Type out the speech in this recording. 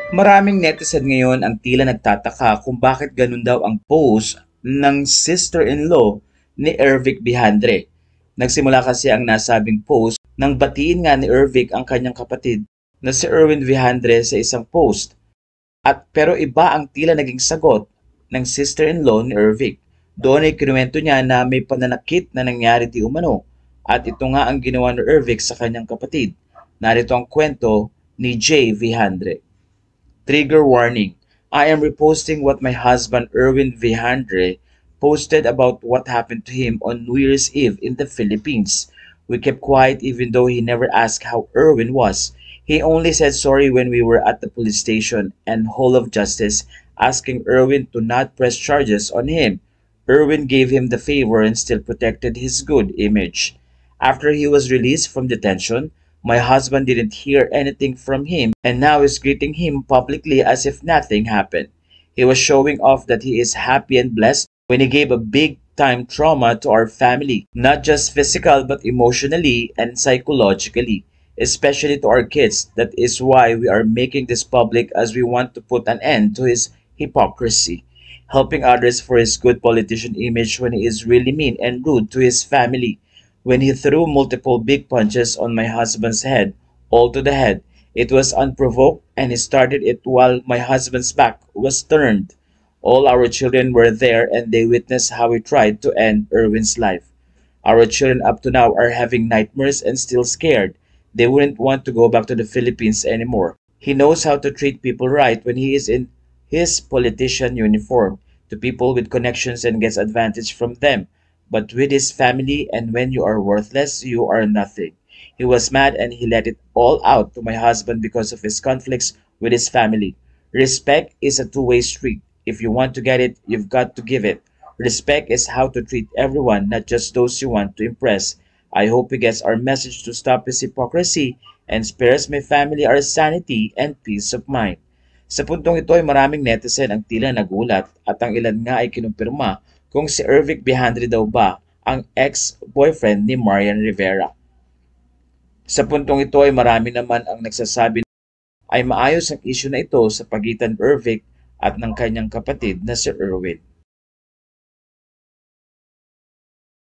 Maraming netizen ngayon ang tila nagtataka kung bakit ganun daw ang post ng sister-in-law ni Ervic Bihandre. Nagsimula kasi ang nasabing post nang batiin nga ni Ervic ang kanyang kapatid na si Erwin Vihandre sa isang post. Pero iba ang tila naging sagot ng sister-in-law ni Ervic. Doon ay kinuwento niya na may pananakit na nangyari di umano at ito nga ang ginawa ni Ervic sa kanyang kapatid. Narito ang kwento ni Jay Vihandre. Trigger warning. I am reposting what my husband Erwin Vihandre posted about what happened to him on New Year's Eve in the Philippines. We kept quiet even though he never asked how Erwin was. He only said sorry when we were at the police station and Hall of Justice asking Erwin to not press charges on him. Erwin gave him the favor and still protected his good image. After he was released from detention, my husband didn't hear anything from him and now is greeting him publicly as if nothing happened. He was showing off that he is happy and blessed when he gave a big time trauma to our family, not just physical but emotionally and psychologically, especially to our kids. That is why we are making this public as we want to put an end to his hypocrisy, helping others for his good politician image when he is really mean and rude to his family. When he threw multiple big punches on my husband's head, all to the head, it was unprovoked and he started it while my husband's back was turned. All our children were there and they witnessed how he tried to end Erwin's life. Our children up to now are having nightmares and still scared. They wouldn't want to go back to the Philippines anymore. He knows how to treat people right when he is in his politician uniform to people with connections and gets advantage from them. But with his family and when you are worthless, you are nothing. He was mad and he let it all out to my husband because of his conflicts with his family. Respect is a two-way street. If you want to get it, you've got to give it. Respect is how to treat everyone, not just those you want to impress. I hope he gets our message to stop his hypocrisy and spares my family our sanity and peace of mind. Sa puntong ito ay maraming netizen ang tila nagulat at ang ilan nga ay kinumpirma kung si Ervic Bihandre daw ba ang ex-boyfriend ni Marian Rivera. Sa puntong ito ay marami naman ang nagsasabi ay maayos ang issue na ito sa pagitan ni Ervic at ng kanyang kapatid na si Erwin.